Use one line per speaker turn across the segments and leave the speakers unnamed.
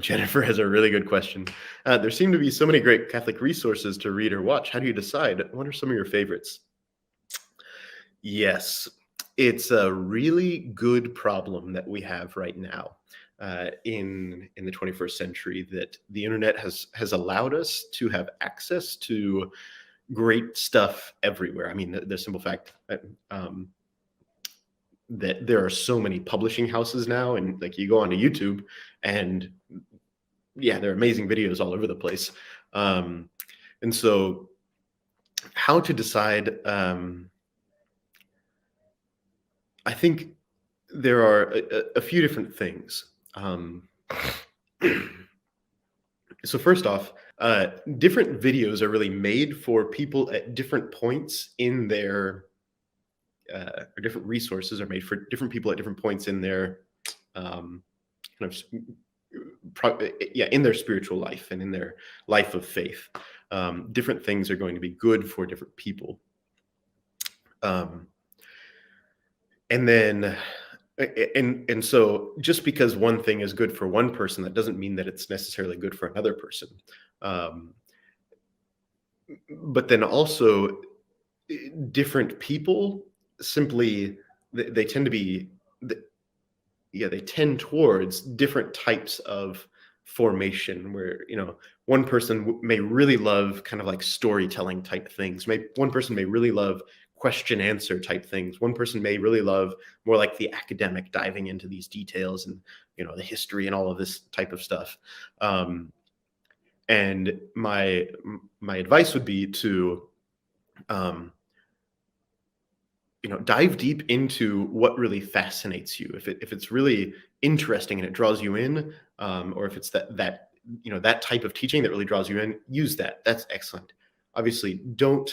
Jennifer has a really good question. There seem to be so many great Catholic resources to read or watch. How do you decide? What are some of your favorites? Yes, it's a really good problem that we have right now in the 21st century, that the internet has allowed us to have access to great stuff everywhere. I mean, the simple fact that there are so many publishing houses now, and like you go onto YouTube, and yeah, there are amazing videos all over the place. Um, and so, how to decide? I think there are a few different things. So first off, different videos are really made for people at different points in their, or different resources are made for different people at different points in their, um, kind of, yeah, in their spiritual life and in their life of faith. Different things are going to be good for different people. Um, and then and so just because one thing is good for one person, that doesn't mean that it's necessarily good for another person. um, but then also, different people simply, they tend to be, yeah, they tend towards different types of formation, where one person may really love kind of like storytelling type things. One person may really love question answer type things. One person may really love more like the academic, diving into these details and the history and all of this type of stuff. And my advice would be to, um, dive deep into what really fascinates you. If it's really interesting and it draws you in, or if it's that type of teaching that really draws you in, use that. That's excellent. Obviously, don't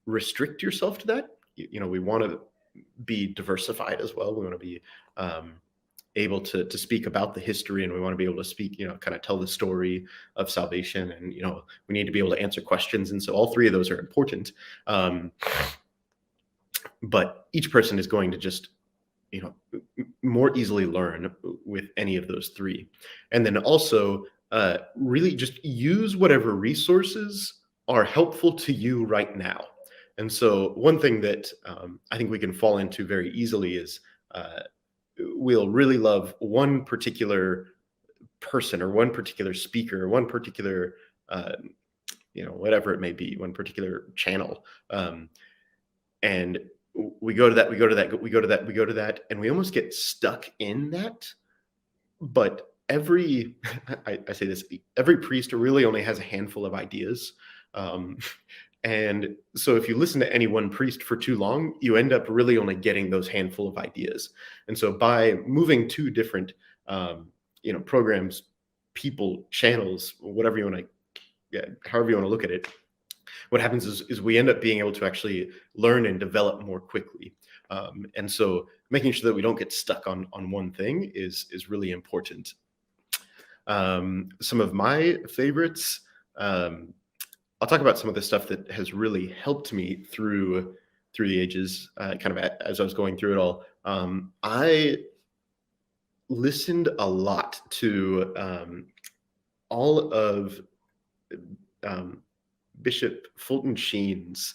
restrict yourself to that. We want to be diversified as well. We want to be able to speak about the history, and we want to be able to speak, kind of tell the story of salvation, and we need to be able to answer questions, and so all three of those are important. But each person is going to just more easily learn with any of those three. And then also, really just use whatever resources are helpful to you right now. And so one thing that I think we can fall into very easily is, we'll really love one particular person or one particular speaker or one particular, whatever it may be, one particular channel. And we go to that, we go to that, we go to that, we go to that, and we almost get stuck in that. But I say this, every priest really only has a handful of ideas. And so if you listen to any one priest for too long, you end up really only getting those handful of ideas. And so by moving to different, programs, people, channels, whatever you want to, yeah, however you want to look at it, what happens is we end up being able to actually learn and develop more quickly. And so making sure that we don't get stuck on one thing is really important. Some of my favorites, I'll talk about some of the stuff that has really helped me through the ages, kind of as I was going through it all. I listened a lot to all of Bishop Fulton Sheen's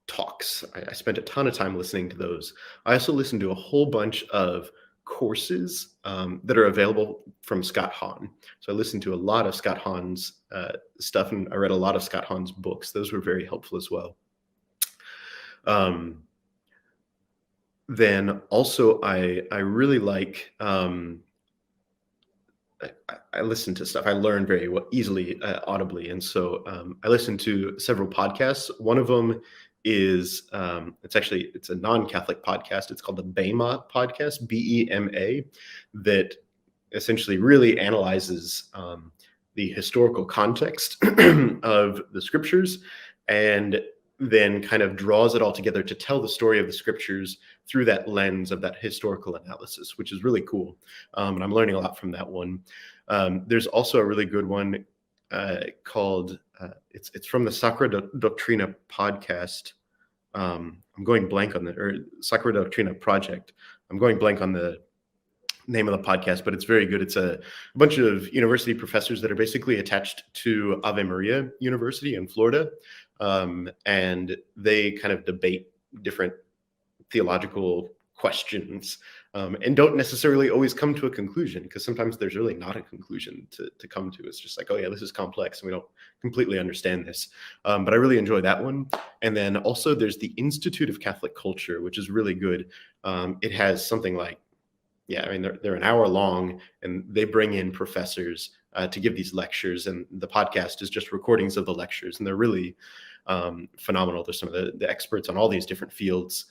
talks. I spent a ton of time listening to those. I also listened to a whole bunch of courses that are available from Scott Hahn. So I listened to a lot of Scott Hahn's stuff, and I read a lot of Scott Hahn's books. Those were very helpful as well. Then also, I really like, I listen to stuff. I learn very easily, audibly. And so I listen to several podcasts. One of them is, it's a non-Catholic podcast. It's called the BEMA podcast, BEMA, that essentially really analyzes the historical context of the scriptures, and then kind of draws it all together to tell the story of the scriptures through that lens of that historical analysis, which is really cool. And I'm learning a lot from that one. There's also a really good one called, it's from the Sacra Doctrina podcast. I'm going blank on the or Sacra Doctrina Project. I'm going blank on the name of the podcast, but it's very good. It's a bunch of university professors that are basically attached to Ave Maria University in Florida, and they kind of debate different theological questions, and don't necessarily always come to a conclusion, because sometimes there's really not a conclusion to come to. It's just like, oh yeah, this is complex and we don't completely understand this. But I really enjoy that one. And then also there's the Institute of Catholic Culture, which is really good. It has something like, yeah, I mean, they're an hour long, and they bring in professors to give these lectures, and the podcast is just recordings of the lectures, and they're really phenomenal. There's some of the experts on all these different fields,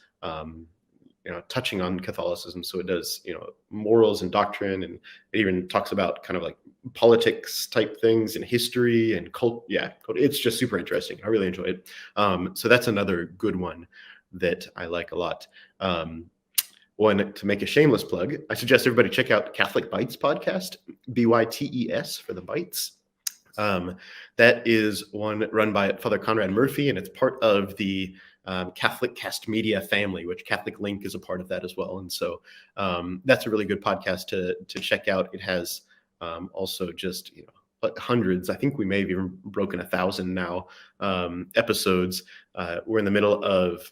touching on Catholicism. So it does, morals and doctrine, and it even talks about kind of like politics type things and history and cult. Yeah, it's just super interesting. I really enjoy it. So that's another good one that I like a lot. One, to make a shameless plug, I suggest everybody check out Catholic Bites podcast, BYTES for the Bites. That is one run by Father Conrad Murphy, and it's part of the Catholic Cast Media family, which Catholic Link is a part of that as well. And so that's a really good podcast to check out. It has also just, like hundreds. I think we may have even broken 1,000 now episodes. We're in the middle of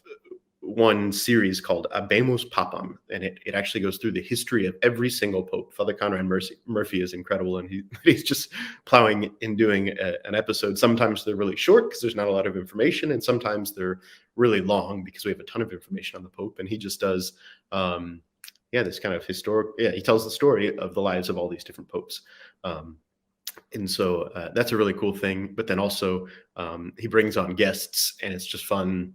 one series called Abemus Papam, and it actually goes through the history of every single pope. Father Conrad Murphy is incredible, and he's just plowing in doing an episode. Sometimes they're really short because there's not a lot of information, and sometimes they're really long because we have a ton of information on the pope, and he just does this kind of he tells the story of the lives of all these different popes. And so that's a really cool thing. But then also he brings on guests, and it's just fun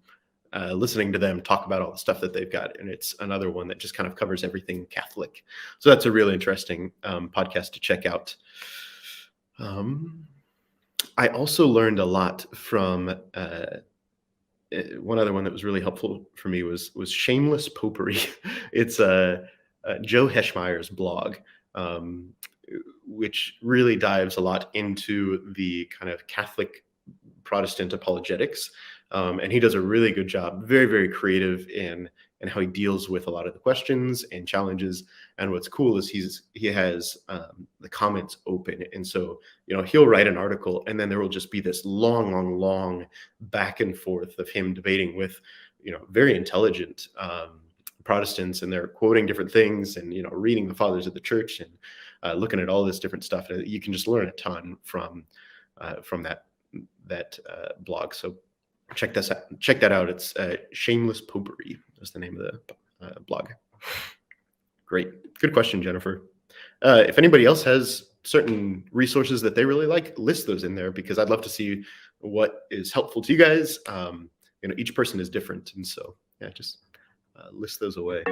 listening to them talk about all the stuff that they've got. And it's another one that just kind of covers everything Catholic. So that's a really interesting podcast to check out. I also learned a lot from one other one that was really helpful for me was Shameless Popery. It's Joe Heschmeyer's blog, which really dives a lot into the kind of Catholic Protestant apologetics. And he does a really good job, very, very creative in how he deals with a lot of the questions and challenges. And what's cool is he has the comments open. And so, he'll write an article, and then there will just be this long back and forth of him debating with, very intelligent Protestants, and they're quoting different things and, reading the fathers of the church and looking at all this different stuff. You can just learn a ton from that blog. So check that out. It's Shameless Popery is the name of the blog. Great. Good question, Jennifer. If anybody else has certain resources that they really like, list those in there, because I'd love to see what is helpful to you guys. Each person is different. And so, yeah, just list those away.